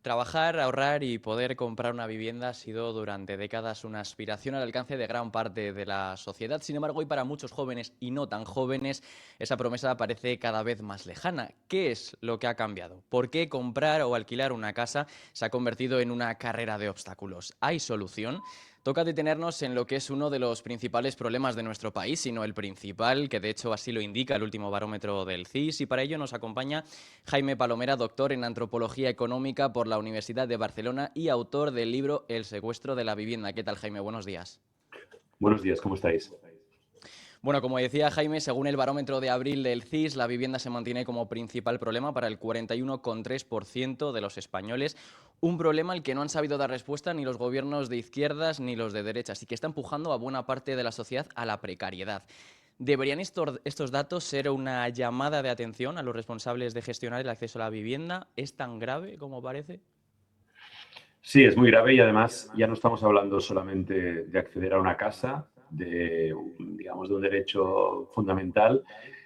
Trabajar, ahorrar y poder comprar una vivienda ha sido durante décadas una aspiración al alcance de gran parte de la sociedad. Sin embargo, hoy para muchos jóvenes y no tan jóvenes, esa promesa parece cada vez más lejana. ¿Qué es lo que ha cambiado? ¿Por qué comprar o alquilar una casa se ha convertido en una carrera de obstáculos? ¿Hay solución? Toca detenernos en lo que es uno de los principales problemas de nuestro país, sino el principal, que de hecho así lo indica el último barómetro del CIS, y para ello nos acompaña Jaime Palomera, doctor en Antropología Económica por la Universidad de Barcelona y autor del libro El secuestro de la vivienda. ¿Qué tal, Jaime? Buenos días. Buenos días, ¿cómo estáis? Bueno, como decía Jaime, según el barómetro de abril del CIS, la vivienda se mantiene como principal problema para el 41,3% de los españoles. Un problema al que no han sabido dar respuesta ni los gobiernos de izquierdas ni los de derechas y que está empujando a buena parte de la sociedad a la precariedad. ¿Deberían estos datos ser una llamada de atención a los responsables de gestionar el acceso a la vivienda? ¿Es tan grave como parece? Sí, es muy grave y además ya no estamos hablando solamente de acceder a una casa, digamos, de un derecho fundamental,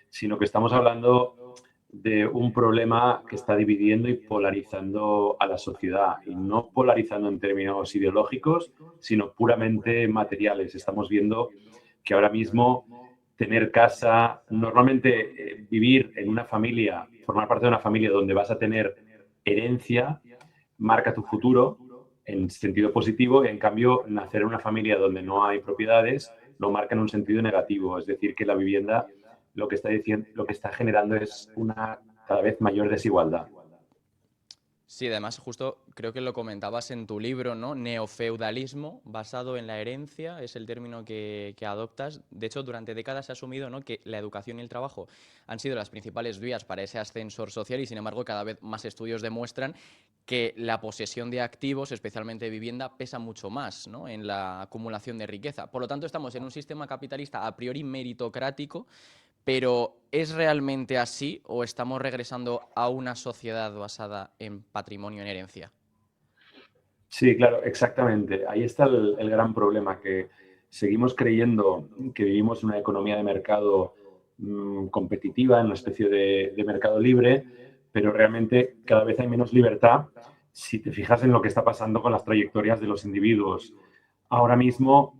sino que estamos hablando de un problema que está dividiendo y polarizando a la sociedad. Y no polarizando en términos ideológicos, sino puramente materiales. Estamos viendo que ahora mismo tener casa, normalmente vivir en una familia, formar parte de una familia donde vas a tener herencia, marca tu futuro en sentido positivo y en cambio nacer en una familia donde no hay propiedades lo marca en un sentido negativo. Es decir, que la vivienda lo que está diciendo, lo que está generando es una cada vez mayor desigualdad. Sí, además justo creo que lo comentabas en tu libro, ¿no? Neofeudalismo basado en la herencia es el término que adoptas. De hecho, durante décadas se ha asumido, ¿no?, que la educación y el trabajo han sido las principales vías para ese ascensor social y, sin embargo, cada vez más estudios demuestran que la posesión de activos, especialmente vivienda, pesa mucho más, ¿no?, en la acumulación de riqueza. Por lo tanto, estamos en un sistema capitalista a priori meritocrático, pero ¿es realmente así o estamos regresando a una sociedad basada en patrimonio, en herencia? Sí, claro, exactamente. Ahí está el gran problema, que seguimos creyendo que vivimos en una economía de mercado competitiva, en una especie de mercado libre, pero realmente cada vez hay menos libertad si te fijas en lo que está pasando con las trayectorias de los individuos. Ahora mismo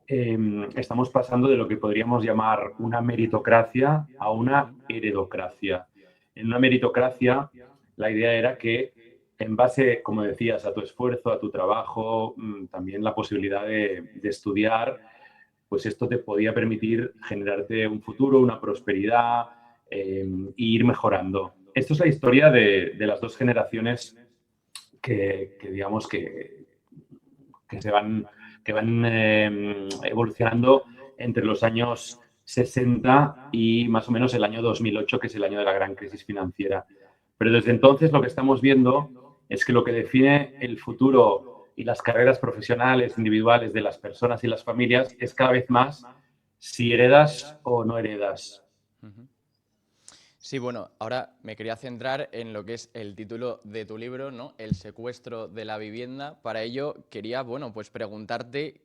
estamos pasando de lo que podríamos llamar una meritocracia a una heredocracia. En una meritocracia, la idea era que en base, como decías, a tu esfuerzo, a tu trabajo, también la posibilidad de estudiar, pues esto te podía permitir generarte un futuro, una prosperidad e ir mejorando. Esto es la historia de las dos generaciones que digamos, que se van, que van evolucionando entre los años 60 y más o menos el año 2008, que es el año de la gran crisis financiera. Pero desde entonces lo que estamos viendo es que lo que define el futuro y las carreras profesionales individuales de las personas y las familias es cada vez más si heredas o no heredas. Ujú. Sí, bueno, ahora me quería centrar en lo que es el título de tu libro, ¿no? El secuestro de la vivienda. Para ello quería, bueno, pues preguntarte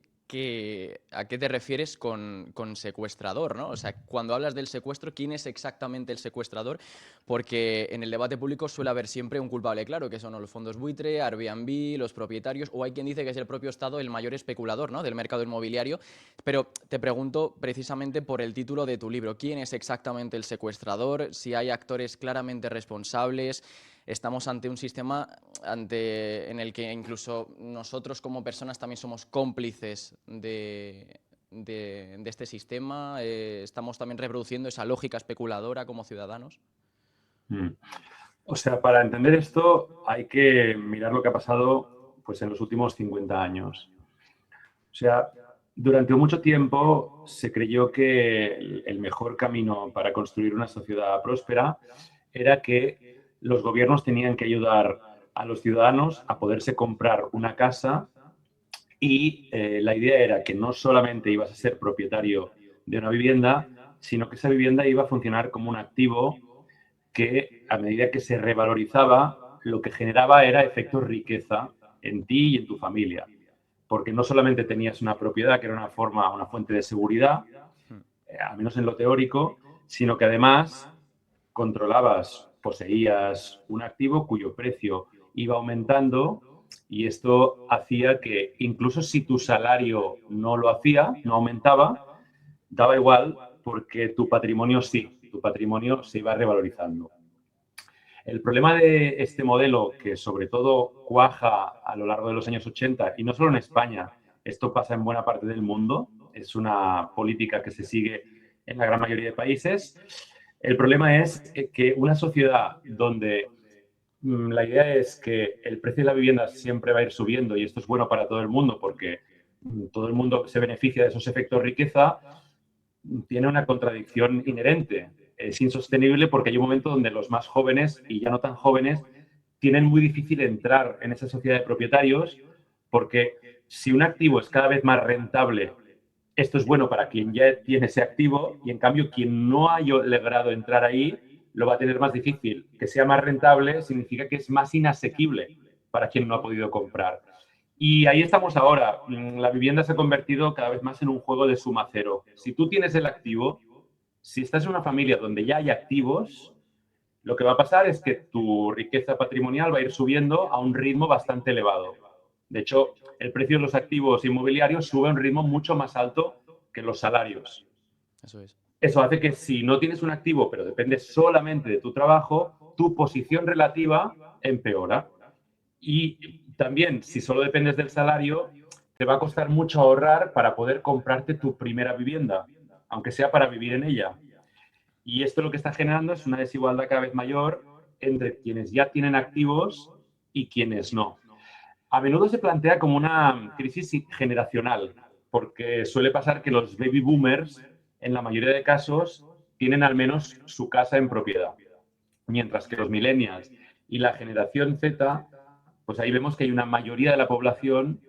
a qué te refieres con secuestrador, ¿no? O sea, cuando hablas del secuestro, ¿quién es exactamente el secuestrador? Porque en el debate público suele haber siempre un culpable claro, que son los fondos buitre, Airbnb, los propietarios, o hay quien dice que es el propio Estado el mayor especulador, ¿no?, del mercado inmobiliario. Pero te pregunto precisamente por el título de tu libro. ¿Quién es exactamente el secuestrador? Si hay actores claramente responsables. Estamos ante un sistema en el que incluso nosotros como personas también somos cómplices de este sistema. Estamos también reproduciendo esa lógica especuladora como ciudadanos. Mm. O sea, para entender esto hay que mirar lo que ha pasado pues, en los últimos 50 años. O sea, durante mucho tiempo se creyó que el mejor camino para construir una sociedad próspera era que los gobiernos tenían que ayudar a los ciudadanos a poderse comprar una casa y la idea era que no solamente ibas a ser propietario de una vivienda, sino que esa vivienda iba a funcionar como un activo que a medida que se revalorizaba, lo que generaba era efectos riqueza en ti y en tu familia. Porque no solamente tenías una propiedad, que era una forma, una fuente de seguridad, al menos en lo teórico, sino que además controlabas, poseías un activo cuyo precio iba aumentando y esto hacía que incluso si tu salario no lo hacía, no aumentaba, daba igual porque tu patrimonio sí, tu patrimonio se iba revalorizando. El problema de este modelo, que sobre todo cuaja a lo largo de los años 80, y no solo en España, esto pasa en buena parte del mundo, es una política que se sigue en la gran mayoría de países. El problema es que una sociedad donde la idea es que el precio de la vivienda siempre va a ir subiendo y esto es bueno para todo el mundo porque todo el mundo se beneficia de esos efectos riqueza, tiene una contradicción inherente. Es insostenible porque hay un momento donde los más jóvenes y ya no tan jóvenes tienen muy difícil entrar en esa sociedad de propietarios porque si un activo es cada vez más rentable, esto es bueno para quien ya tiene ese activo y en cambio quien no haya logrado entrar ahí lo va a tener más difícil. Que sea más rentable significa que es más inasequible para quien no ha podido comprar. Y ahí estamos ahora. La vivienda se ha convertido cada vez más en un juego de suma cero. Si tú tienes el activo, si estás en una familia donde ya hay activos, lo que va a pasar es que tu riqueza patrimonial va a ir subiendo a un ritmo bastante elevado. De hecho, el precio de los activos inmobiliarios sube a un ritmo mucho más alto que los salarios. Eso es. Eso hace que si no tienes un activo, pero depende solamente de tu trabajo, tu posición relativa empeora. Y también, si solo dependes del salario, te va a costar mucho ahorrar para poder comprarte tu primera vivienda, aunque sea para vivir en ella. Y esto lo que está generando es una desigualdad cada vez mayor entre quienes ya tienen activos y quienes no. A menudo se plantea como una crisis generacional, porque suele pasar que los baby boomers, en la mayoría de casos, tienen al menos su casa en propiedad, mientras que los millennials y la generación Z, pues ahí vemos que hay una mayoría de la población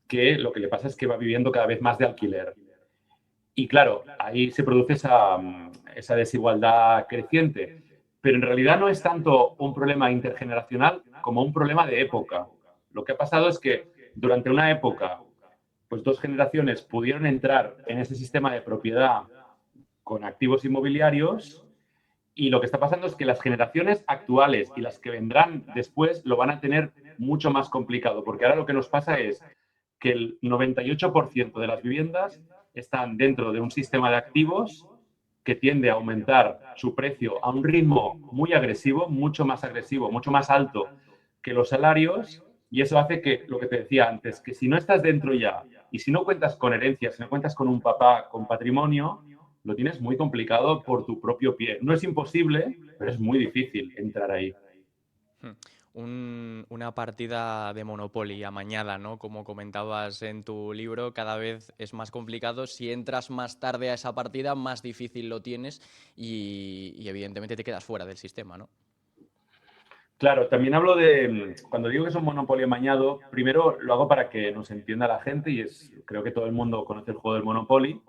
que lo que le pasa es que va viviendo cada vez más de alquiler. Y claro, ahí se produce esa desigualdad creciente. Pero en realidad no es tanto un problema intergeneracional como un problema de época. Lo que ha pasado es que durante una época, pues dos generaciones pudieron entrar en ese sistema de propiedad con activos inmobiliarios y lo que está pasando es que las generaciones actuales y las que vendrán después lo van a tener mucho más complicado, porque ahora lo que nos pasa es que el 98% de las viviendas están dentro de un sistema de activos que tiende a aumentar su precio a un ritmo muy agresivo, mucho más agresivo, mucho más alto que los salarios, y eso hace que, lo que te decía antes, que si no estás dentro ya y si no cuentas con herencias, si no cuentas con un papá con patrimonio, lo tienes muy complicado por tu propio pie. No es imposible, pero es muy difícil entrar ahí. Una partida de Monopoly amañada, ¿no? Como comentabas en tu libro, cada vez es más complicado. Si entras más tarde a esa partida, más difícil lo tienes y evidentemente te quedas fuera del sistema, ¿no? Claro, también hablo de, cuando digo que es un monopolio amañado, primero lo hago para que nos entienda la gente y creo que todo el mundo conoce el juego del Monopoly.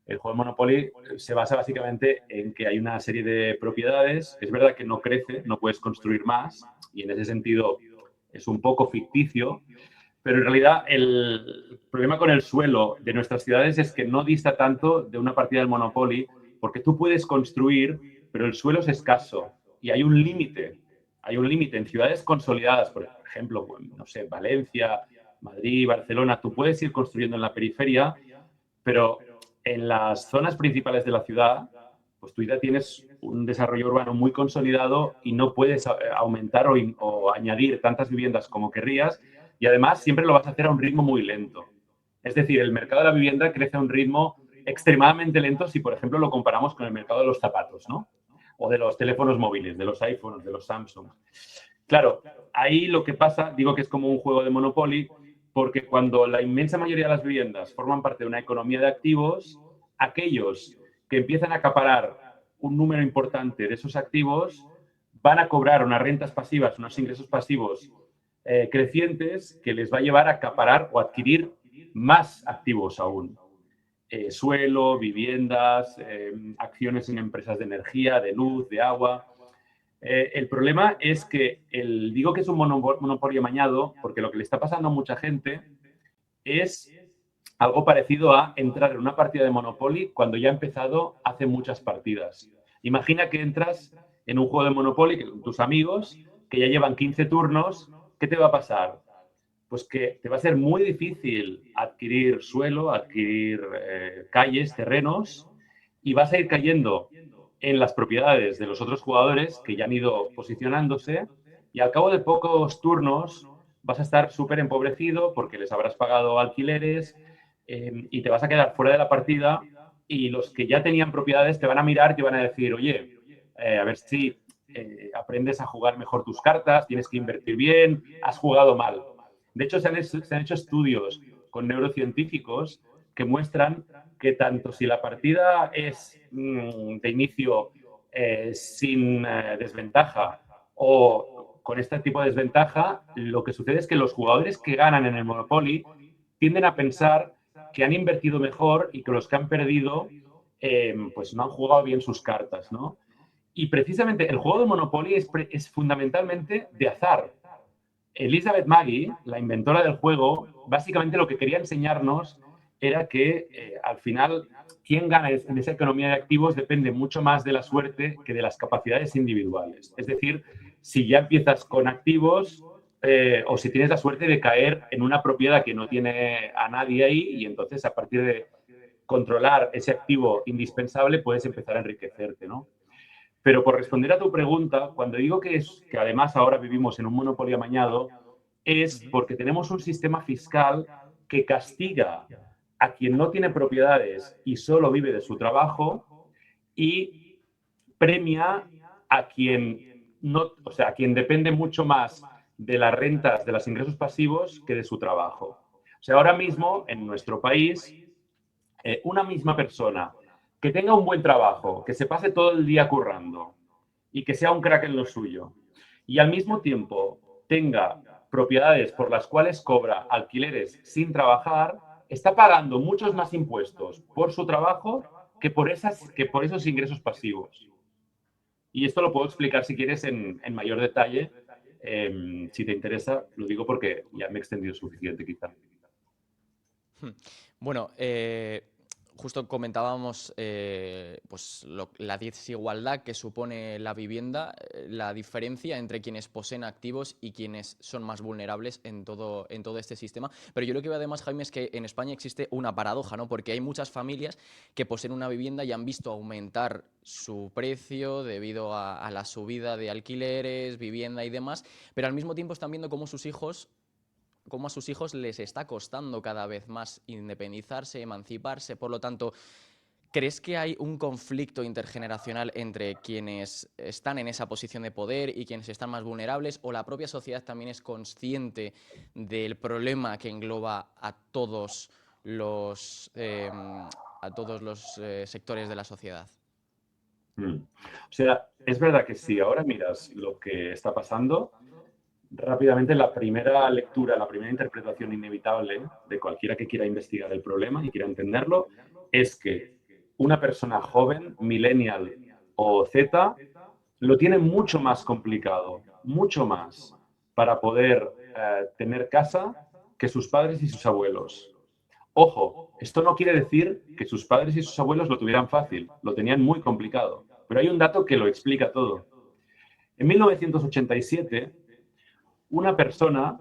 El juego del Monopoly se basa básicamente en que hay una serie de propiedades. Es verdad que no crece, no puedes construir más y en ese sentido es un poco ficticio, pero en realidad el problema con el suelo de nuestras ciudades es que no dista tanto de una partida del Monopoly porque tú puedes construir, pero el suelo es escaso y hay un límite. Hay un límite en ciudades consolidadas, por ejemplo, no sé, Valencia, Madrid, Barcelona, tú puedes ir construyendo en la periferia, pero en las zonas principales de la ciudad, pues tú ya tienes un desarrollo urbano muy consolidado y no puedes aumentar o añadir tantas viviendas como querrías y además siempre lo vas a hacer a un ritmo muy lento. Es decir, el mercado de la vivienda crece a un ritmo extremadamente lento si, por ejemplo, lo comparamos con el mercado de los zapatos, ¿no? O de los teléfonos móviles, de los iPhones, de los Samsung. Claro, ahí lo que pasa, digo que es como un juego de Monopoly, porque cuando la inmensa mayoría de las viviendas forman parte de una economía de activos, aquellos que empiezan a acaparar un número importante de esos activos van a cobrar unas rentas pasivas, unos ingresos pasivos crecientes que les va a llevar a acaparar o adquirir más activos aún. Suelo, viviendas, acciones en empresas de energía, de luz, de agua. El problema es que digo que es un monopolio amañado porque lo que le está pasando a mucha gente es algo parecido a entrar en una partida de Monopoly cuando ya ha empezado hace muchas partidas. Imagina que entras en un juego de Monopoly con tus amigos, que ya llevan 15 turnos, ¿qué te va a pasar? Pues que te va a ser muy difícil adquirir suelo, adquirir calles, terrenos, y vas a ir cayendo en las propiedades de los otros jugadores que ya han ido posicionándose, y al cabo de pocos turnos vas a estar súper empobrecido porque les habrás pagado alquileres y te vas a quedar fuera de la partida, y los que ya tenían propiedades te van a mirar y te van a decir, oye, a ver si aprendes a jugar mejor tus cartas, tienes que invertir bien, has jugado mal. De hecho, se han hecho estudios con neurocientíficos que muestran que tanto si la partida es de inicio sin desventaja o con este tipo de desventaja, lo que sucede es que los jugadores que ganan en el Monopoly tienden a pensar que han invertido mejor y que los que han perdido pues no han jugado bien sus cartas, ¿no? Y precisamente el juego de Monopoly es fundamentalmente de azar. Elizabeth Maggie, la inventora del juego, básicamente lo que quería enseñarnos era que al final quién gana en esa economía de activos depende mucho más de la suerte que de las capacidades individuales. Es decir, si ya empiezas con activos o si tienes la suerte de caer en una propiedad que no tiene a nadie ahí, y entonces a partir de controlar ese activo indispensable puedes empezar a enriquecerte, ¿no? Pero por responder a tu pregunta, cuando digo que además ahora vivimos en un monopolio amañado, es porque tenemos un sistema fiscal que castiga a quien no tiene propiedades y solo vive de su trabajo, y premia a quien no, o sea, a quien depende mucho más de las rentas, de los ingresos pasivos que de su trabajo. O sea, ahora mismo en nuestro país, una misma persona que tenga un buen trabajo, que se pase todo el día currando y que sea un crack en lo suyo, y al mismo tiempo tenga propiedades por las cuales cobra alquileres sin trabajar, está pagando muchos más impuestos por su trabajo que por esos ingresos pasivos. Y esto lo puedo explicar si quieres en mayor detalle. Si te interesa, lo digo porque ya me he extendido suficiente quizá. Bueno, justo comentábamos pues la desigualdad que supone la vivienda, la diferencia entre quienes poseen activos y quienes son más vulnerables en todo este sistema. Pero yo lo que veo además, Jaime, es que en España existe una paradoja, ¿no? Porque hay muchas familias que poseen una vivienda y han visto aumentar su precio debido a la subida de alquileres, vivienda y demás, pero al mismo tiempo están viendo cómo a sus hijos les está costando cada vez más independizarse, emanciparse. Por lo tanto, ¿crees que hay un conflicto intergeneracional entre quienes están en esa posición de poder y quienes están más vulnerables? ¿O la propia sociedad también es consciente del problema que engloba a todos los sectores de la sociedad? O sea, es verdad que si ahora miras lo que está pasando, rápidamente la primera lectura, la primera interpretación inevitable de cualquiera que quiera investigar el problema y quiera entenderlo es que una persona joven, millennial o Z, lo tiene mucho más complicado, mucho más, para poder tener casa que sus padres y sus abuelos. Ojo, esto no quiere decir que sus padres y sus abuelos lo tuvieran fácil, lo tenían muy complicado, pero hay un dato que lo explica todo. En 1987, una persona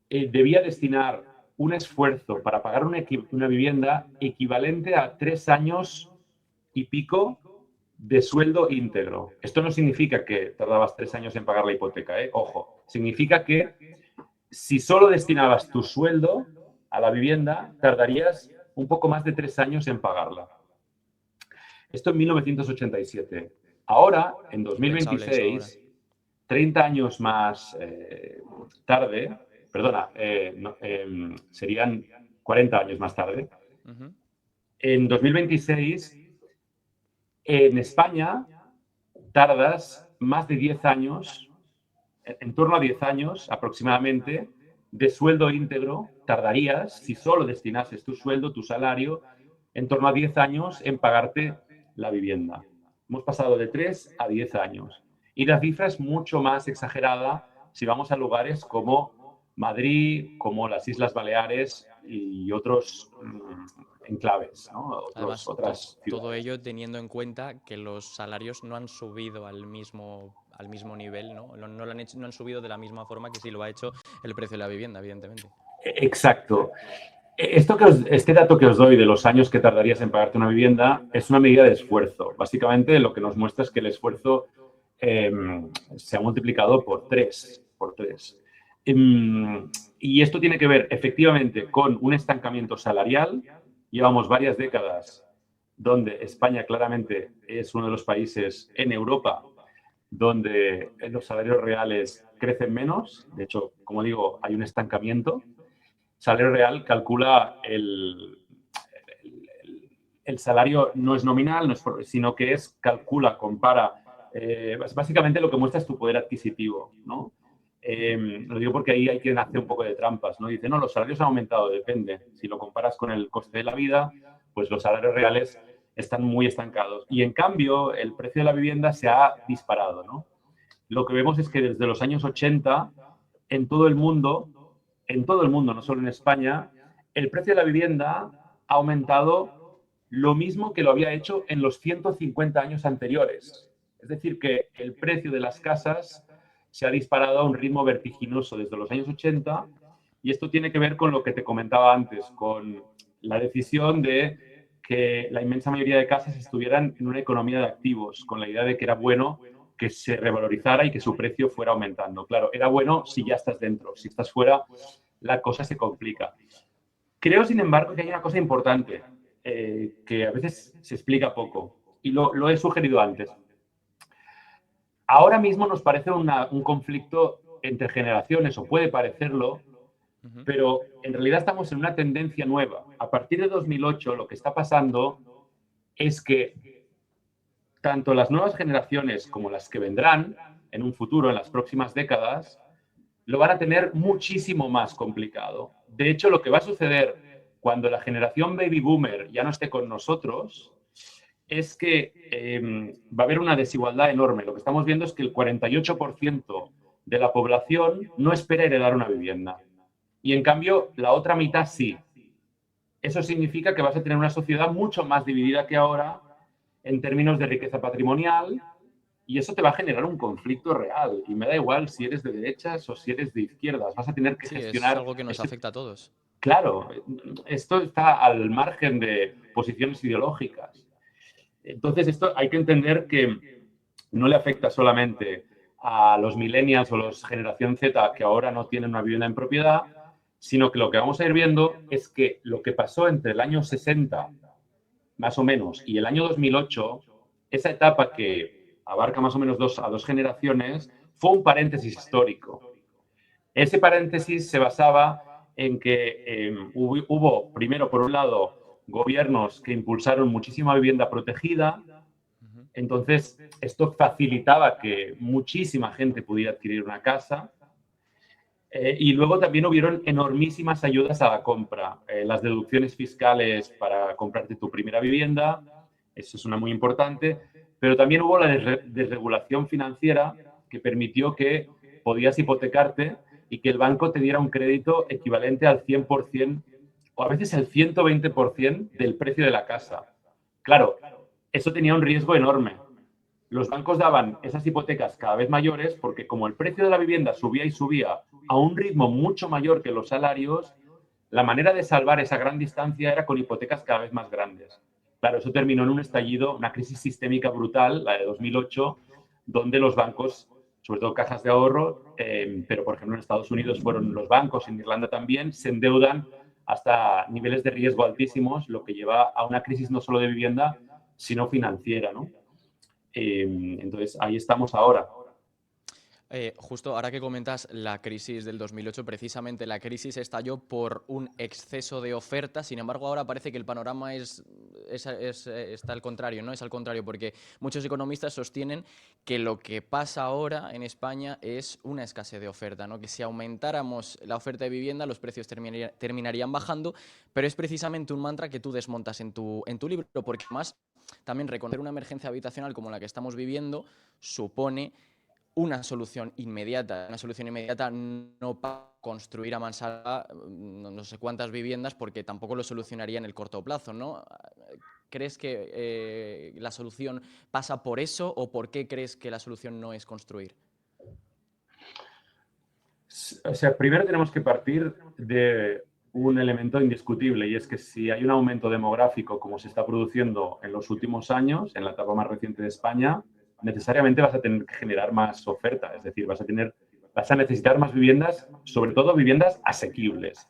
debía destinar un esfuerzo para pagar una vivienda equivalente a 3 años y pico de sueldo íntegro. Esto no significa que tardabas 3 años en pagar la hipoteca, ¿eh? Ojo, significa que si solo destinabas tu sueldo a la vivienda, tardarías un poco más de 3 años en pagarla. Esto en 1987. Ahora, en Impensable eso ahora. 2026, 30 años más tarde, perdona, serían 40 años más tarde, Ujú. en 2026, en España, tardas más de 10 años, en torno a 10 años aproximadamente, de sueldo íntegro, tardarías, si solo destinases tu sueldo, tu salario, en torno a 10 años en pagarte la vivienda. Hemos pasado de 3 a 10 años. Y la cifra es mucho más exagerada si vamos a lugares como Madrid, como las Islas Baleares y otros enclaves, ¿no? Además, Otras todo ciudades. ello teniendo en cuenta que los salarios no han subido al mismo nivel, ¿no? No lo han hecho, no han subido de la misma forma que sí lo ha hecho el precio de la vivienda, evidentemente. Exacto. Este dato que os doy de los años que tardarías en pagarte una vivienda es una medida de esfuerzo. Básicamente lo que nos muestra es que el esfuerzo eh, se ha multiplicado por tres. Por tres. Y esto tiene que ver efectivamente con un estancamiento salarial. Llevamos varias décadas donde España claramente es uno de los países en Europa donde los salarios reales crecen menos. De hecho, como digo, hay un estancamiento. Salario real calcula el salario no es nominal, no es sino que calcula, compara. Básicamente lo que muestra es tu poder adquisitivo, ¿no? Lo digo porque ahí hay quien hace un poco de trampas, ¿no? Dice, no, los salarios han aumentado, depende. Si lo comparas con el coste de la vida, pues los salarios reales están muy estancados. Y en cambio, el precio de la vivienda se ha disparado, ¿no? Lo que vemos es que desde los años 80, en todo el mundo, no solo en España, el precio de la vivienda ha aumentado lo mismo que lo había hecho en los 150 años anteriores. Es decir, que el precio de las casas se ha disparado a un ritmo vertiginoso desde los años 80 y esto tiene que ver con lo que te comentaba antes, con la decisión de que la inmensa mayoría de casas estuvieran en una economía de activos, con la idea de que era bueno que se revalorizara y que su precio fuera aumentando. Claro, era bueno si ya estás dentro, si estás fuera, la cosa se complica. Creo, sin embargo, que hay una cosa importante que a veces se explica poco y lo he sugerido antes. Ahora mismo nos parece un conflicto entre generaciones, o puede parecerlo, pero en realidad estamos en una tendencia nueva. A partir de 2008 lo que está pasando es que tanto las nuevas generaciones como las que vendrán en un futuro, en las próximas décadas, lo van a tener muchísimo más complicado. De hecho, lo que va a suceder cuando la generación baby boomer ya no esté con nosotros es que va a haber una desigualdad enorme. Lo que estamos viendo es que el 48% de la población no espera heredar una vivienda. Y en cambio, la otra mitad sí. Eso significa que vas a tener una sociedad mucho más dividida que ahora en términos de riqueza patrimonial y eso te va a generar un conflicto real. Y me da igual si eres de derechas o si eres de izquierdas. Vas a tener que Sí, es gestionar... algo que nos afecta a todos. Claro, esto está al margen de posiciones ideológicas. Entonces, esto hay que entender que no le afecta solamente a los millennials o los generación Z que ahora no tienen una vivienda en propiedad, sino que lo que vamos a ir viendo es que lo que pasó entre el año 60, más o menos, y el año 2008, esa etapa que abarca más o menos dos generaciones, fue un paréntesis histórico. Ese paréntesis se basaba en que hubo, primero, por un lado, gobiernos que impulsaron muchísima vivienda protegida. Entonces, esto facilitaba que muchísima gente pudiera adquirir una casa. Y luego también hubieron enormísimas ayudas a la compra. Las deducciones fiscales para comprarte tu primera vivienda, eso es una muy importante. Pero también hubo la desregulación financiera que permitió que podías hipotecarte y que el banco te diera un crédito equivalente al 100% o a veces el 120% del precio de la casa. Claro, eso tenía un riesgo enorme. Los bancos daban esas hipotecas cada vez mayores porque como el precio de la vivienda subía y subía a un ritmo mucho mayor que los salarios, la manera de salvar esa gran distancia era con hipotecas cada vez más grandes. Claro, eso terminó en un estallido, una crisis sistémica brutal, la de 2008, donde los bancos, sobre todo cajas de ahorro, pero por ejemplo en Estados Unidos fueron los bancos, en Irlanda también, se endeudan hasta niveles de riesgo altísimos, lo que lleva a una crisis no solo de vivienda, sino financiera, ¿no? Entonces, ahí estamos ahora. Justo ahora que comentas la crisis del 2008, precisamente la crisis estalló por un exceso de oferta. Sin embargo, ahora parece que el panorama está al contrario, ¿no? Es al contrario, porque muchos economistas sostienen que lo que pasa ahora en España es una escasez de oferta, ¿no? Que si aumentáramos la oferta de vivienda, los precios terminarían bajando, pero es precisamente un mantra que tú desmontas en tu libro, porque además también reconocer una emergencia habitacional como la que estamos viviendo supone una solución inmediata. Una solución inmediata no para construir a mansalva no sé cuántas viviendas, porque tampoco lo solucionaría en el corto plazo, ¿no? ¿Crees que la solución pasa por eso o por qué crees que la solución no es construir? O sea, primero tenemos que partir de un elemento indiscutible y es que si hay un aumento demográfico como se está produciendo en los últimos años, en la etapa más reciente de España, necesariamente vas a tener que generar más oferta, es decir, vas a necesitar más viviendas, sobre todo viviendas asequibles.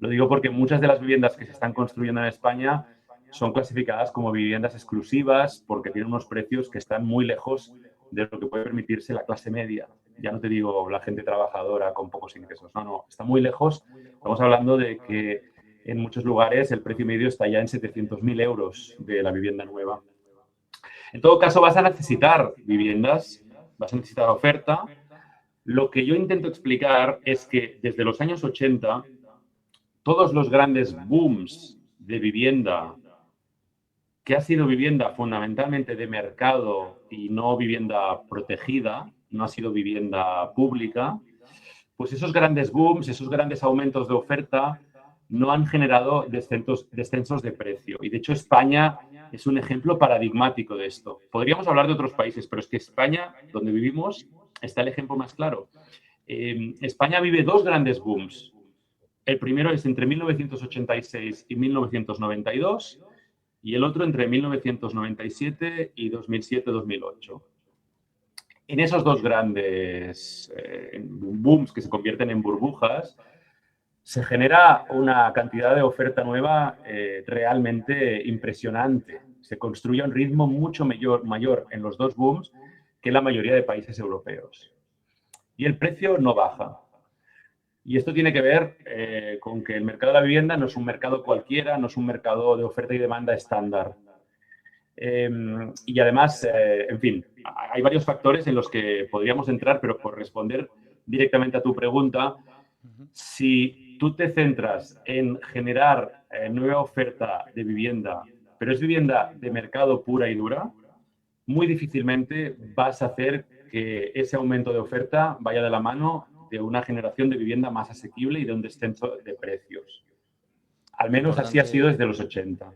Lo digo porque muchas de las viviendas que se están construyendo en España son clasificadas como viviendas exclusivas porque tienen unos precios que están muy lejos de lo que puede permitirse la clase media. Ya no te digo la gente trabajadora con pocos ingresos, no, está muy lejos. Estamos hablando de que en muchos lugares el precio medio está ya en 700.000 euros de la vivienda nueva. En todo caso, vas a necesitar viviendas, vas a necesitar oferta. Lo que yo intento explicar es que desde los años 80, todos los grandes booms de vivienda, que ha sido vivienda fundamentalmente de mercado y no vivienda protegida, no ha sido vivienda pública, pues esos grandes booms, esos grandes aumentos de oferta no han generado descensos de precio. Y de hecho España es un ejemplo paradigmático de esto. Podríamos hablar de otros países, pero es que España, donde vivimos, está el ejemplo más claro. España vive dos grandes booms. El primero es entre 1986 y 1992 y el otro entre 1997 y 2007-2008. En esos dos grandes booms que se convierten en burbujas, se genera una cantidad de oferta nueva realmente impresionante. Se construye a un ritmo mucho mayor en los dos booms que en la mayoría de países europeos. Y el precio no baja. Y esto tiene que ver con que el mercado de la vivienda no es un mercado cualquiera, no es un mercado de oferta y demanda estándar. Y además, en fin, hay varios factores en los que podríamos entrar, pero por responder directamente a tu pregunta, si tú te centras en generar nueva oferta de vivienda, pero es vivienda de mercado pura y dura, muy difícilmente vas a hacer que ese aumento de oferta vaya de la mano de una generación de vivienda más asequible y de un descenso de precios. Al menos así ha sido desde los 80.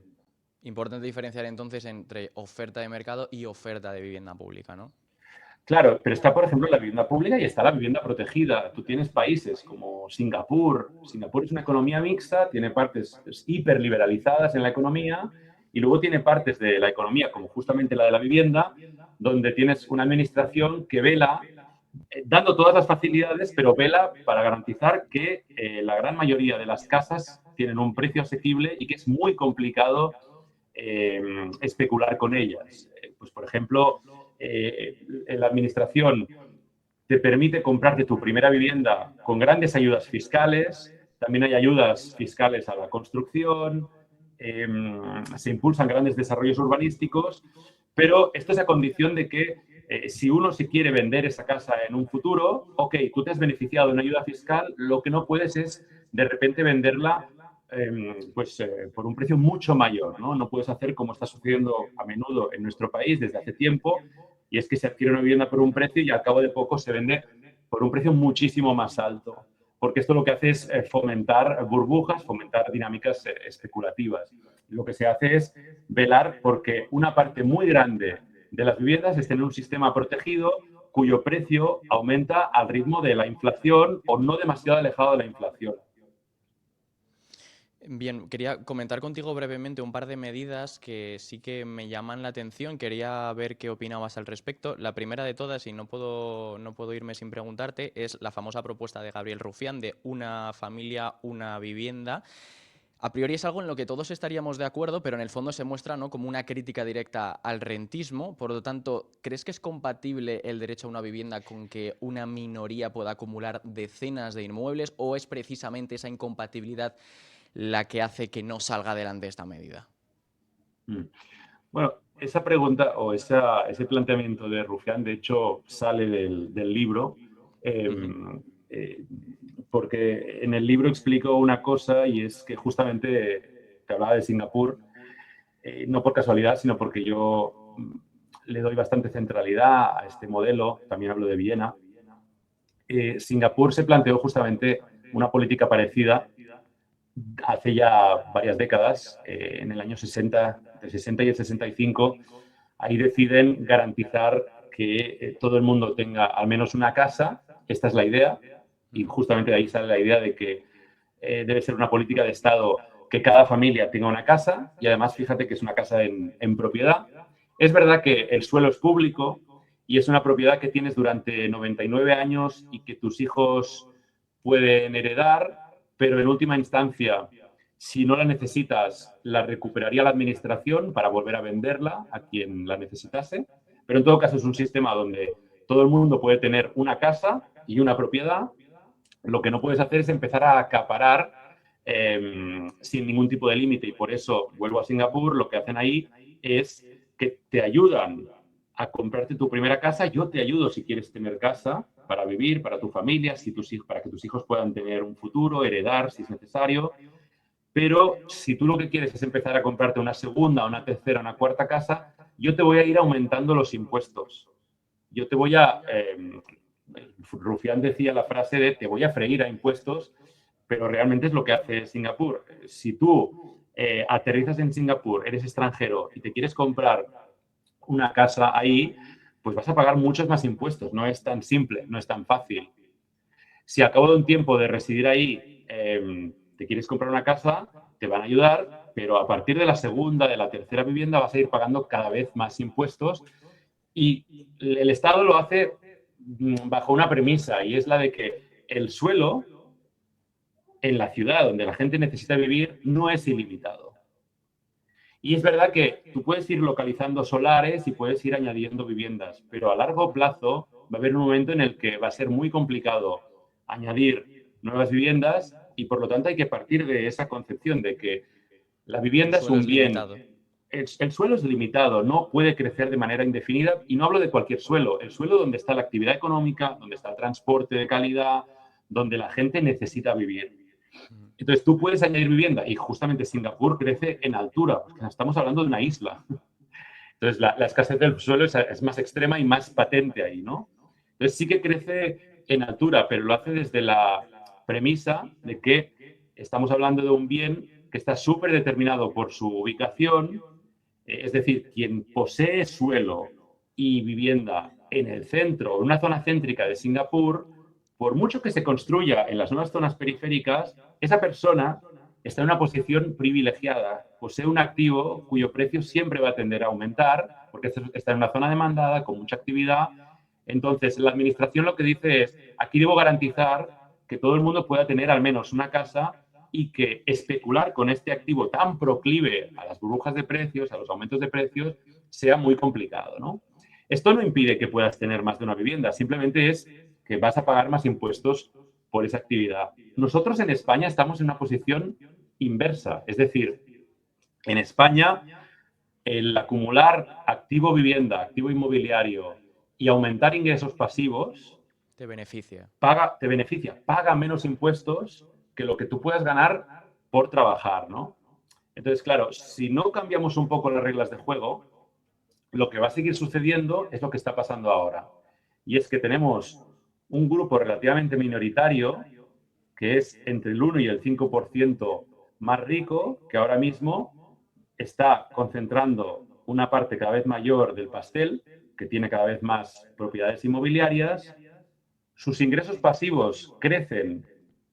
Importante diferenciar entonces entre oferta de mercado y oferta de vivienda pública, ¿no? Claro, pero está, por ejemplo, la vivienda pública y está la vivienda protegida. Tú tienes países como Singapur. Singapur es una economía mixta, tiene partes hiperliberalizadas en la economía y luego tiene partes de la economía, como justamente la de la vivienda, donde tienes una administración que vela, dando todas las facilidades, pero vela para garantizar que la gran mayoría de las casas tienen un precio asequible y que es muy complicado especular con ellas. Pues, por ejemplo, la administración te permite comprarte tu primera vivienda con grandes ayudas fiscales, también hay ayudas fiscales a la construcción, se impulsan grandes desarrollos urbanísticos, pero esto es a condición de que si uno se quiere vender esa casa en un futuro, ok, tú te has beneficiado de una ayuda fiscal, lo que no puedes es de repente venderla por un precio mucho mayor, ¿no? No puedes hacer como está sucediendo a menudo en nuestro país desde hace tiempo, y es que se adquiere una vivienda por un precio y al cabo de poco se vende por un precio muchísimo más alto. Porque esto lo que hace es fomentar burbujas, fomentar dinámicas especulativas. Lo que se hace es velar porque una parte muy grande de las viviendas estén en un sistema protegido cuyo precio aumenta al ritmo de la inflación o no demasiado alejado de la inflación. Bien, quería comentar contigo brevemente un par de medidas que sí que me llaman la atención. Quería ver qué opinabas al respecto. La primera de todas, y no puedo irme sin preguntarte, es la famosa propuesta de Gabriel Rufián de una familia, una vivienda. A priori es algo en lo que todos estaríamos de acuerdo, pero en el fondo se muestra, ¿no?, como una crítica directa al rentismo. Por lo tanto, ¿crees que es compatible el derecho a una vivienda con que una minoría pueda acumular decenas de inmuebles, o es precisamente esa incompatibilidad la que hace que no salga adelante esta medida? Bueno, esa pregunta o ese planteamiento de Rufián, de hecho, sale del libro, porque en el libro explico una cosa y es que justamente te hablaba de Singapur, no por casualidad, sino porque yo le doy bastante centralidad a este modelo, también hablo de Viena. Singapur se planteó justamente una política parecida hace ya varias décadas, en el año 60 entre 60 y el 65, ahí deciden garantizar que todo el mundo tenga al menos una casa. Esta es la idea, y justamente de ahí sale la idea de que debe ser una política de Estado que cada familia tenga una casa, y además fíjate que es una casa en propiedad. Es verdad que el suelo es público y es una propiedad que tienes durante 99 años y que tus hijos pueden heredar, pero en última instancia, si no la necesitas, la recuperaría la administración para volver a venderla a quien la necesitase. Pero en todo caso es un sistema donde todo el mundo puede tener una casa y una propiedad. Lo que no puedes hacer es empezar a acaparar sin ningún tipo de límite, y por eso, vuelvo a Singapur, lo que hacen ahí es que te ayudan a comprarte tu primera casa. Yo te ayudo si quieres tener casa para vivir, para tu familia, para que tus hijos puedan tener un futuro, heredar si es necesario. Pero si tú lo que quieres es empezar a comprarte una segunda, una tercera, una cuarta casa, yo te voy a ir aumentando los impuestos. Yo te voy a... Rufián decía la frase de te voy a freír a impuestos, pero realmente es lo que hace Singapur. Si tú aterrizas en Singapur, eres extranjero y te quieres comprar una casa ahí, pues vas a pagar muchos más impuestos. No es tan simple, no es tan fácil. Si a cabo de un tiempo de residir ahí te quieres comprar una casa, te van a ayudar, pero a partir de la segunda, de la tercera vivienda vas a ir pagando cada vez más impuestos, y el Estado lo hace bajo una premisa, y es la de que el suelo en la ciudad donde la gente necesita vivir no es ilimitado. Y es verdad que tú puedes ir localizando solares y puedes ir añadiendo viviendas, pero a largo plazo va a haber un momento en el que va a ser muy complicado añadir nuevas viviendas, y por lo tanto hay que partir de esa concepción de que la vivienda es un bien. El suelo es limitado, no puede crecer de manera indefinida, y no hablo de cualquier suelo, el suelo donde está la actividad económica, donde está el transporte de calidad, donde la gente necesita vivir. Entonces tú puedes añadir vivienda, y justamente Singapur crece en altura, porque estamos hablando de una isla. Entonces la escasez del suelo es más extrema y más patente ahí, ¿no? Entonces sí que crece en altura, pero lo hace desde la premisa de que estamos hablando de un bien que está súper determinado por su ubicación. Es decir, quien posee suelo y vivienda en el centro, en una zona céntrica de Singapur, por mucho que se construya en las nuevas zonas periféricas, esa persona está en una posición privilegiada, posee un activo cuyo precio siempre va a tender a aumentar, porque está en una zona demandada, con mucha actividad. Entonces, la administración lo que dice es, aquí debo garantizar que todo el mundo pueda tener al menos una casa, y que especular con este activo tan proclive a las burbujas de precios, a los aumentos de precios, sea muy complicado, ¿no? Esto no impide que puedas tener más de una vivienda, simplemente es que vas a pagar más impuestos por esa actividad. Nosotros en España estamos en una posición inversa, es decir, en España el acumular activo vivienda, activo inmobiliario y aumentar ingresos pasivos te beneficia. Te beneficia, paga menos impuestos que lo que tú puedas ganar por trabajar, ¿no? Entonces, claro, si no cambiamos un poco las reglas de juego, lo que va a seguir sucediendo es lo que está pasando ahora. Y es que tenemos un grupo relativamente minoritario, que es entre el 1 y el 5% más rico, que ahora mismo está concentrando una parte cada vez mayor del pastel, que tiene cada vez más propiedades inmobiliarias. Sus ingresos pasivos crecen,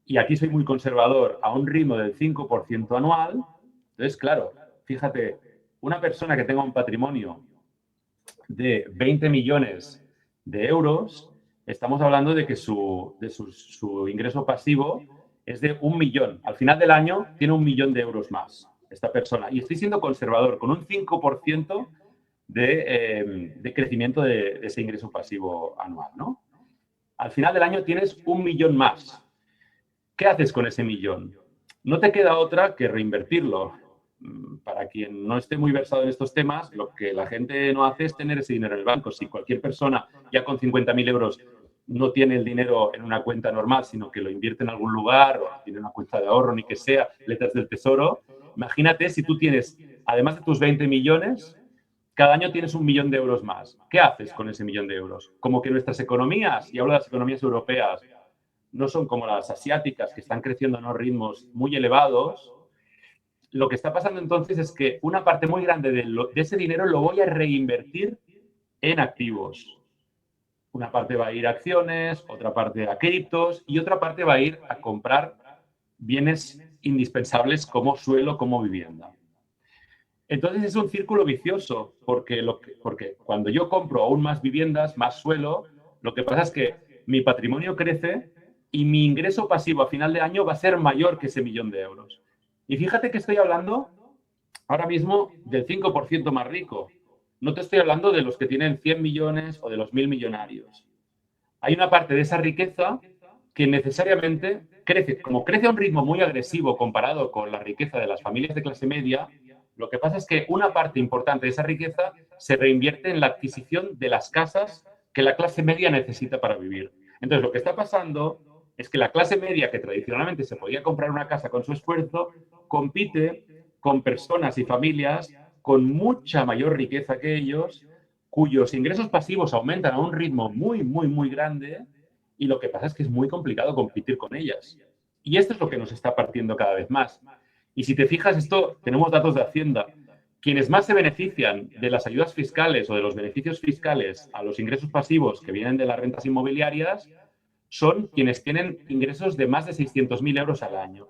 y aquí soy muy conservador, a un ritmo del 5% anual. Entonces, claro, fíjate, una persona que tenga un patrimonio de 20 millones de euros, estamos hablando de que su ingreso pasivo es de 1 millón. Al final del año tiene 1 millón de euros más esta persona. Y estoy siendo conservador, con un 5% de crecimiento de ese ingreso pasivo anual, ¿no? Al final del año tienes 1 millón más. ¿Qué haces con ese millón? No te queda otra que reinvertirlo. Para quien no esté muy versado en estos temas, lo que la gente no hace es tener ese dinero en el banco. Si cualquier persona ya con 50.000 euros no tiene el dinero en una cuenta normal, sino que lo invierte en algún lugar, o tiene una cuenta de ahorro, ni que sea, letras del tesoro, imagínate si tú tienes, además de tus 20 millones, cada año tienes 1 millón de euros más. ¿Qué haces con ese millón de euros? Como que nuestras economías, y hablo de las economías europeas, no son como las asiáticas, que están creciendo a unos ritmos muy elevados. lo que está pasando entonces es que una parte muy grande de ese dinero lo voy a reinvertir en activos. Una parte va a ir a acciones, otra parte a criptos y otra parte va a ir a comprar bienes indispensables como suelo, como vivienda. Entonces es un círculo vicioso, porque cuando yo compro aún más viviendas, más suelo, lo que pasa es que mi patrimonio crece y mi ingreso pasivo a final de año va a ser mayor que ese 1.000.000 de euros. Y fíjate que estoy hablando ahora mismo del 5% más rico. No te estoy hablando de los que tienen 100 millones o de los 1.000 millonarios. Hay una parte de esa riqueza que necesariamente crece, como crece a un ritmo muy agresivo comparado con la riqueza de las familias de clase media, lo que pasa es que una parte importante de esa riqueza se reinvierte en la adquisición de las casas que la clase media necesita para vivir. Entonces, lo que está pasando es que la clase media, que tradicionalmente se podía comprar una casa con su esfuerzo, compite con personas y familias con mucha mayor riqueza que ellos, cuyos ingresos pasivos aumentan a un ritmo muy, muy, muy grande, y lo que pasa es que es muy complicado competir con ellas. Y esto es lo que nos está partiendo cada vez más. Y si te fijas, esto tenemos datos de Hacienda. Quienes más se benefician de las ayudas fiscales o de los beneficios fiscales a los ingresos pasivos que vienen de las rentas inmobiliarias son quienes tienen ingresos de más de 600.000 euros al año.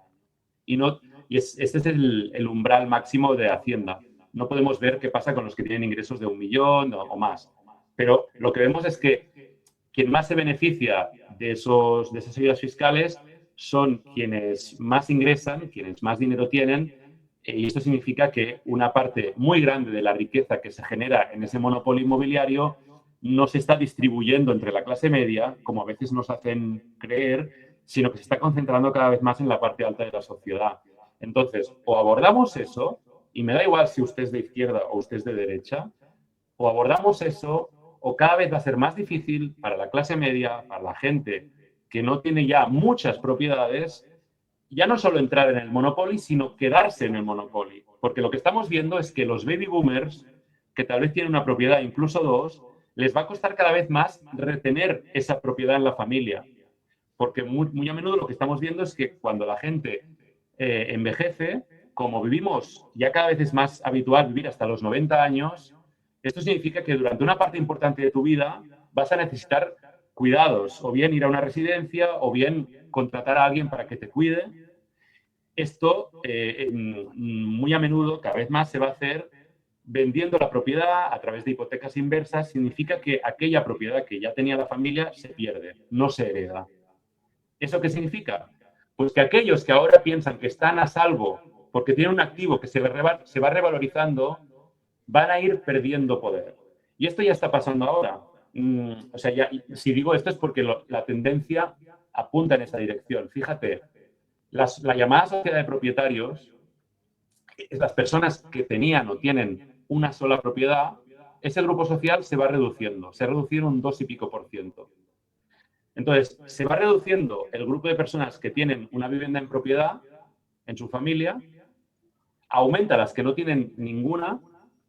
Y, no, este es el umbral máximo de Hacienda. No podemos ver qué pasa con los que tienen ingresos de 1.000.000 o más. Pero lo que vemos es que quien más se beneficia de esas ayudas fiscales son quienes más ingresan, quienes más dinero tienen, y esto significa que una parte muy grande de la riqueza que se genera en ese monopolio inmobiliario no se está distribuyendo entre la clase media, como a veces nos hacen creer, sino que se está concentrando cada vez más en la parte alta de la sociedad. Entonces, o abordamos eso, y me da igual si usted es de izquierda o usted es de derecha, o abordamos eso, o cada vez va a ser más difícil para la clase media, para la gente que no tiene ya muchas propiedades, ya no solo entrar en el monopoly, sino quedarse en el monopoly. Porque lo que estamos viendo es que los baby boomers, que tal vez tienen una propiedad, incluso dos, les va a costar cada vez más retener esa propiedad en la familia. Porque muy, muy a menudo lo que estamos viendo es que cuando la gente envejece, como vivimos, ya cada vez es más habitual vivir hasta los 90 años, esto significa que durante una parte importante de tu vida vas a necesitar cuidados, o bien ir a una residencia, o bien contratar a alguien para que te cuide. Esto muy a menudo, cada vez más, se va a hacer vendiendo la propiedad a través de hipotecas inversas. Significa que aquella propiedad que ya tenía la familia se pierde, no se hereda. ¿Eso qué significa? Pues que aquellos que ahora piensan que están a salvo porque tienen un activo que se va revalorizando, van a ir perdiendo poder. Y esto ya está pasando ahora. O sea, si digo esto es porque la tendencia apunta en esa dirección. Fíjate, la llamada sociedad de propietarios, las personas que tenían o tienen una sola propiedad, ese grupo social se va reduciendo, se ha reducido un 2 y pico por ciento. Entonces, se va reduciendo el grupo de personas que tienen una vivienda en propiedad en su familia, aumenta las que no tienen ninguna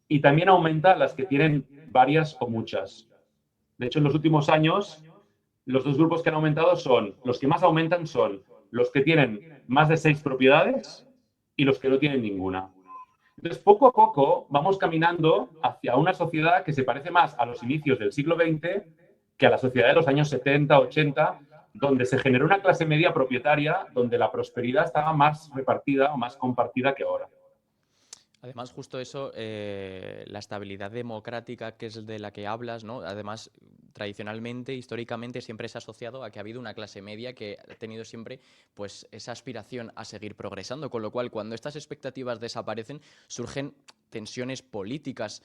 y también aumenta las que tienen varias o muchas. De hecho, en los últimos años, los dos grupos que han aumentado son, los que más aumentan son los que tienen más de 6 propiedades y los que no tienen ninguna. Entonces, poco a poco vamos caminando hacia una sociedad que se parece más a los inicios del siglo XX que a la sociedad de los años 70, 80, donde se generó una clase media propietaria, donde la prosperidad estaba más repartida o más compartida que ahora. Además, justo eso, la estabilidad democrática, que es de la que hablas, ¿no? Además, tradicionalmente, históricamente, siempre se ha asociado a que ha habido una clase media que ha tenido siempre, pues, esa aspiración a seguir progresando, con lo cual, cuando estas expectativas desaparecen, surgen tensiones políticas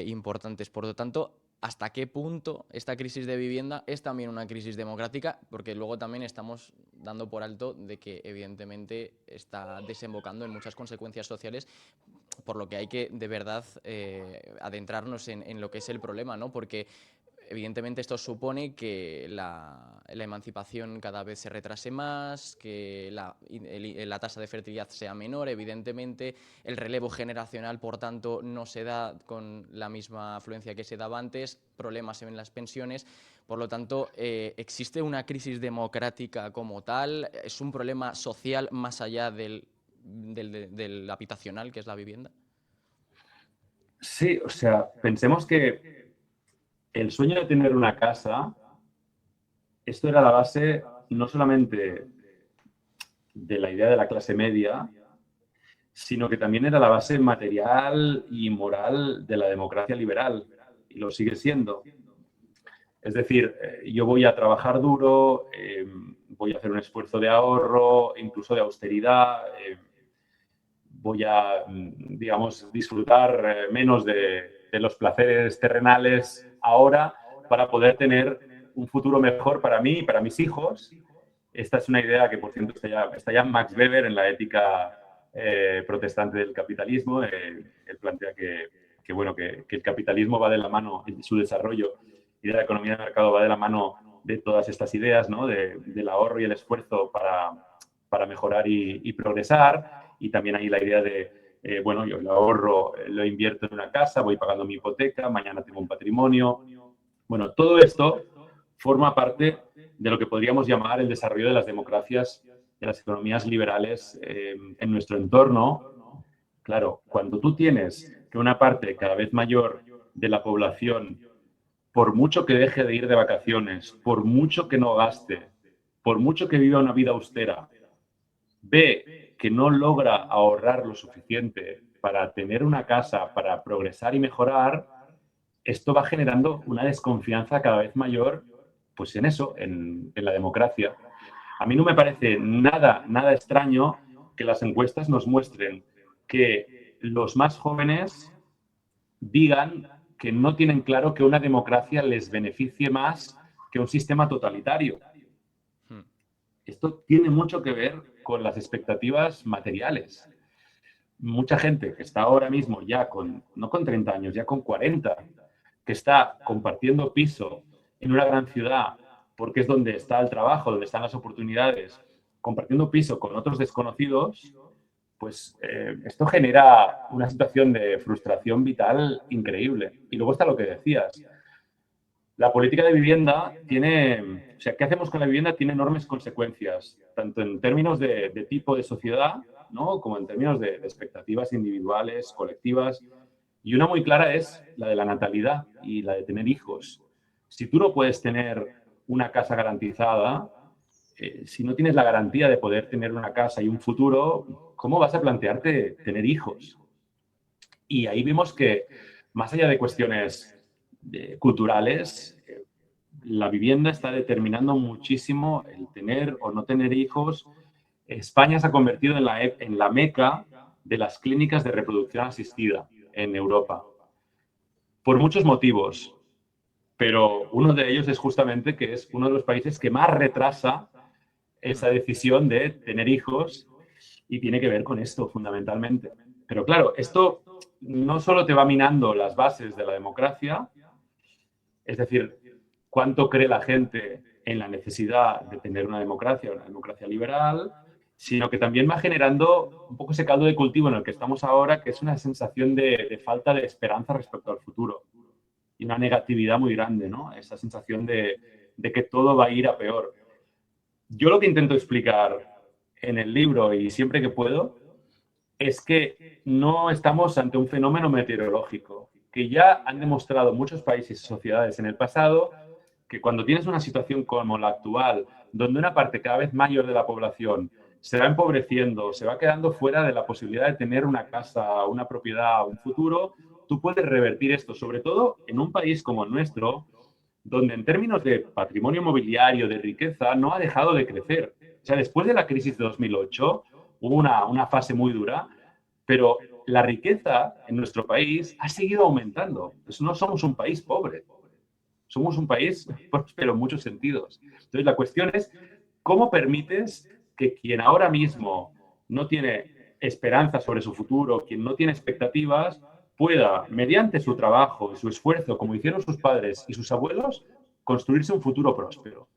importantes. Por lo tanto, ¿hasta qué punto esta crisis de vivienda es también una crisis democrática? Porque luego también estamos dando por alto de que evidentemente está desembocando en muchas consecuencias sociales, por lo que hay que de verdad adentrarnos en lo que es el problema, ¿no? Porque evidentemente esto supone que la emancipación cada vez se retrase más, que la tasa de fertilidad sea menor, evidentemente el relevo generacional, por tanto, no se da con la misma afluencia que se daba antes, problemas en las pensiones. Por lo tanto, ¿existe una crisis democrática como tal? ¿Es un problema social más allá del del habitacional, que es la vivienda? Sí, o sea, pensemos que el sueño de tener una casa, esto era la base no solamente de la idea de la clase media, sino que también era la base material y moral de la democracia liberal, y lo sigue siendo. Es decir, yo voy a trabajar duro, voy a hacer un esfuerzo de ahorro, incluso de austeridad, voy a, digamos, disfrutar menos de los placeres terrenales ahora para poder tener un futuro mejor para mí y para mis hijos. Esta es una idea que, por cierto, está ya Max Weber en la ética protestante del capitalismo. Él plantea bueno, que el capitalismo va de la mano, en su desarrollo y de la economía de mercado va de la mano de todas estas ideas, ¿no? Del ahorro y el esfuerzo para mejorar y progresar. Y también hay la idea de, bueno, yo lo ahorro, lo invierto en una casa, voy pagando mi hipoteca, mañana tengo un patrimonio. Bueno, todo esto forma parte de lo que podríamos llamar el desarrollo de las democracias, de las economías liberales en nuestro entorno. Claro, cuando tú tienes que una parte cada vez mayor de la población, por mucho que deje de ir de vacaciones, por mucho que no gaste, por mucho que viva una vida austera, ve que no logra ahorrar lo suficiente para tener una casa, para progresar y mejorar, esto va generando una desconfianza cada vez mayor, pues en eso, en la democracia. A mí no me parece nada extraño que las encuestas nos muestren que los más jóvenes digan que no tienen claro que una democracia les beneficie más que un sistema totalitario. Esto tiene mucho que ver con las expectativas materiales. Mucha gente que está ahora mismo ya no con 30 años, ya con 40, que está compartiendo piso en una gran ciudad, porque es donde está el trabajo, donde están las oportunidades, compartiendo piso con otros desconocidos, pues esto genera una situación de frustración vital increíble. Y luego está lo que decías. La política de vivienda tiene, o sea, ¿qué hacemos con la vivienda? Tiene enormes consecuencias, tanto en términos de tipo de sociedad, ¿no? Como en términos de expectativas individuales, colectivas. Y una muy clara es la de la natalidad y la de tener hijos. Si tú no puedes tener una casa garantizada, si no tienes la garantía de poder tener una casa y un futuro, ¿cómo vas a plantearte tener hijos? Y ahí vemos que, más allá de cuestiones culturales, la vivienda está determinando muchísimo el tener o no tener hijos. España se ha convertido en la meca de las clínicas de reproducción asistida en Europa, por muchos motivos, pero uno de ellos es justamente que es uno de los países que más retrasa esa decisión de tener hijos y tiene que ver con esto fundamentalmente. Pero claro, esto no solo te va minando las bases de la democracia, es decir, cuánto cree la gente en la necesidad de tener una democracia liberal, sino que también va generando un poco ese caldo de cultivo en el que estamos ahora, que es una sensación de falta de esperanza respecto al futuro y una negatividad muy grande, ¿no? Esa sensación de que todo va a ir a peor. Yo lo que intento explicar en el libro y siempre que puedo es que no estamos ante un fenómeno meteorológico, que ya han demostrado muchos países y sociedades en el pasado que cuando tienes una situación como la actual, donde una parte cada vez mayor de la población se va empobreciendo, se va quedando fuera de la posibilidad de tener una casa, una propiedad, un futuro, tú puedes revertir esto, sobre todo en un país como el nuestro, donde en términos de patrimonio mobiliario, de riqueza, no ha dejado de crecer. O sea, después de la crisis de 2008 hubo una fase muy dura, pero la riqueza en nuestro país ha seguido aumentando. Pues no somos un país pobre, somos un país próspero en muchos sentidos. Entonces, la cuestión es, ¿cómo permites que quien ahora mismo no tiene esperanza sobre su futuro, quien no tiene expectativas, pueda, mediante su trabajo y su esfuerzo, como hicieron sus padres y sus abuelos, construirse un futuro próspero?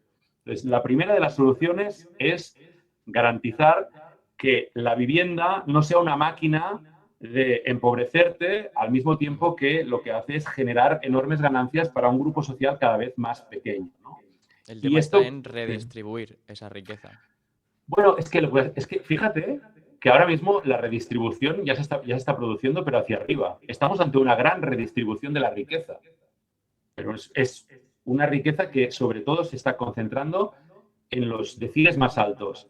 Entonces, la primera de las soluciones es garantizar que la vivienda no sea una máquina de empobrecerte al mismo tiempo que lo que hace es generar enormes ganancias para un grupo social cada vez más pequeño, ¿no? El Y tema está esto, en redistribuir esa riqueza. bueno, es que fíjate que ahora mismo la redistribución ya se está produciendo, pero hacia arriba. Estamos ante una gran redistribución de la riqueza, pero es una riqueza que sobre todo se está concentrando en los deciles más altos.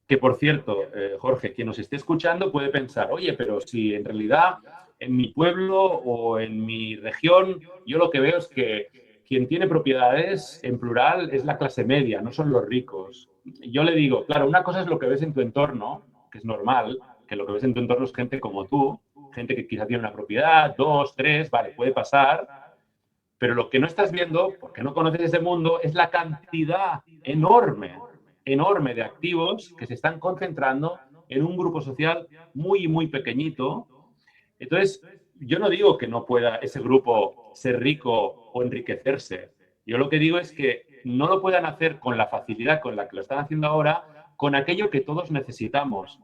Que, por cierto, Jorge, quien nos esté escuchando puede pensar, oye, pero si en realidad en mi pueblo o en mi región yo lo que veo es que quien tiene propiedades en plural es la clase media, no son los ricos. Yo le digo, claro, una cosa es lo que ves en tu entorno, que es normal, que lo que ves en tu entorno es gente como tú, gente que quizá tiene una propiedad, dos, tres, vale, puede pasar, pero lo que no estás viendo, porque no conoces ese mundo, es la cantidad enorme, enorme de activos que se están concentrando en un grupo social muy, muy pequeñito. Entonces, yo no digo que no pueda ese grupo ser rico o enriquecerse. Yo lo que digo es que no lo puedan hacer con la facilidad con la que lo están haciendo ahora, con aquello que todos necesitamos.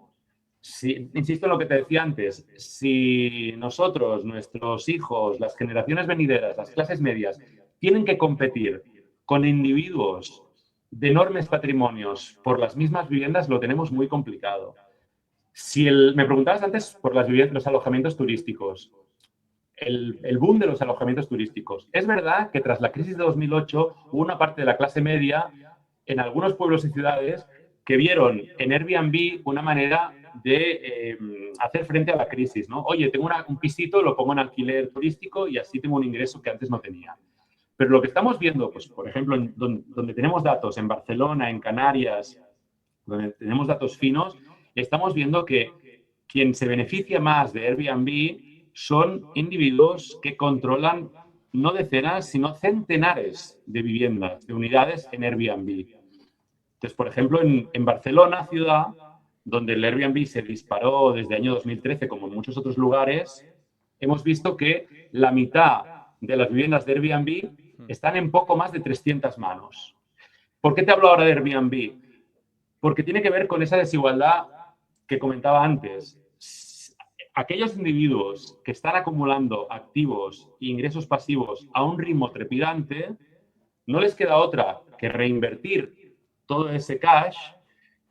Si, insisto en lo que te decía antes, si nosotros, nuestros hijos, las generaciones venideras, las clases medias, tienen que competir con individuos de enormes patrimonios por las mismas viviendas, lo tenemos muy complicado. Me preguntabas antes por los alojamientos turísticos, el boom de los alojamientos turísticos. Es verdad que tras la crisis de 2008 hubo una parte de la clase media en algunos pueblos y ciudades que vieron en Airbnb una manera de hacer frente a la crisis, ¿no? Oye, tengo un pisito, lo pongo en alquiler turístico y así tengo un ingreso que antes no tenía. Pero lo que estamos viendo, pues, por ejemplo, donde tenemos datos, en Barcelona, en Canarias, donde tenemos datos finos, estamos viendo que quien se beneficia más de Airbnb son individuos que controlan no decenas, sino centenares de viviendas, de unidades en Airbnb. Entonces, por ejemplo, en Barcelona, ciudad, donde el Airbnb se disparó desde el año 2013, como en muchos otros lugares, hemos visto que la mitad de las viviendas de Airbnb están en poco más de 300 manos. ¿Por qué te hablo ahora de Airbnb? Porque tiene que ver con esa desigualdad que comentaba antes. Aquellos individuos que están acumulando activos e ingresos pasivos a un ritmo trepidante, no les queda otra que reinvertir todo ese cash,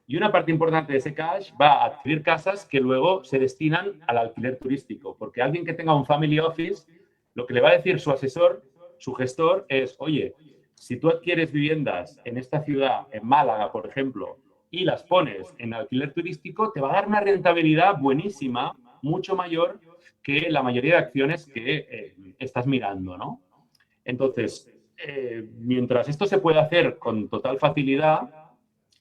y una parte importante de ese cash va a adquirir casas que luego se destinan al alquiler turístico, porque alguien que tenga un family office, lo que le va a decir su asesor, su gestor, es, oye, si tú adquieres viviendas en esta ciudad, en Málaga, por ejemplo, y las pones en alquiler turístico, te va a dar una rentabilidad buenísima, mucho mayor que la mayoría de acciones que estás mirando, ¿no? Entonces, mientras esto se puede hacer con total facilidad,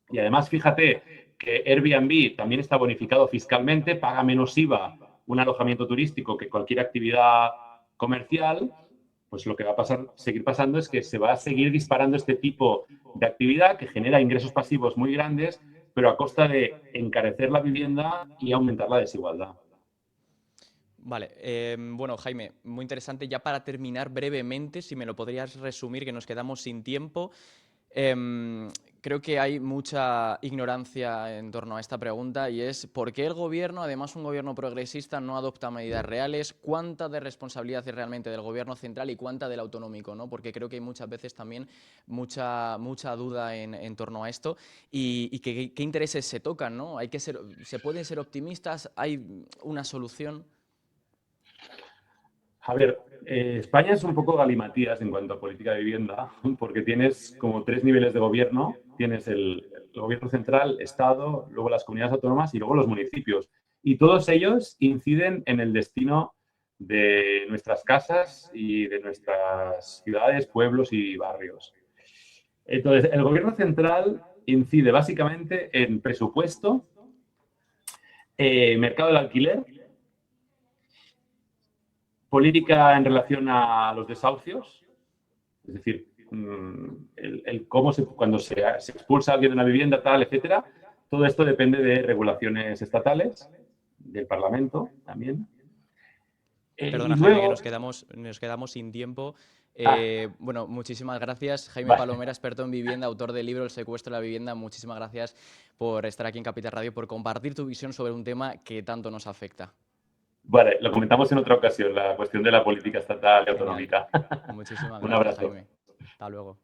y además fíjate que Airbnb también está bonificado fiscalmente, paga menos IVA un alojamiento turístico que cualquier actividad comercial, pues lo que va a seguir pasando es que se va a seguir disparando este tipo de actividad que genera ingresos pasivos muy grandes, pero a costa de encarecer la vivienda y aumentar la desigualdad. Vale, bueno, Jaime, muy interesante. Ya para terminar brevemente, si me lo podrías resumir, que nos quedamos sin tiempo. Creo que hay mucha ignorancia en torno a esta pregunta y es ¿por qué el gobierno, además un gobierno progresista, no adopta medidas reales? ¿Cuánta de responsabilidad es realmente del gobierno central y cuánta del autonómico, ¿no? Porque creo que hay muchas veces también mucha duda en torno a esto y qué intereses se tocan, ¿no? ¿Se pueden ser optimistas? ¿Hay una solución? A ver, España es un poco galimatías en cuanto a política de vivienda, porque tienes como tres niveles de gobierno. Tienes el gobierno central, Estado, luego las comunidades autónomas y luego los municipios. Y todos ellos inciden en el destino de nuestras casas y de nuestras ciudades, pueblos y barrios. Entonces, el gobierno central incide básicamente en presupuesto, mercado del alquiler, política en relación a los desahucios, es decir, cómo cuando se expulsa a alguien de una vivienda, tal, etcétera. Todo esto depende de regulaciones estatales, del Parlamento también. Perdona, Y Jaime, que luego... nos quedamos sin tiempo. Ah, Bueno, muchísimas gracias. Jaime vale, Palomera, experto en vivienda, autor del libro El secuestro de la vivienda. Muchísimas gracias por estar aquí en Capital Radio, por compartir tu visión sobre un tema que tanto nos afecta. vale, lo comentamos en otra ocasión, la cuestión de la política estatal y Genial. autonómica. Muchísimas Un gracias, abrazo. Jaime. Hasta luego.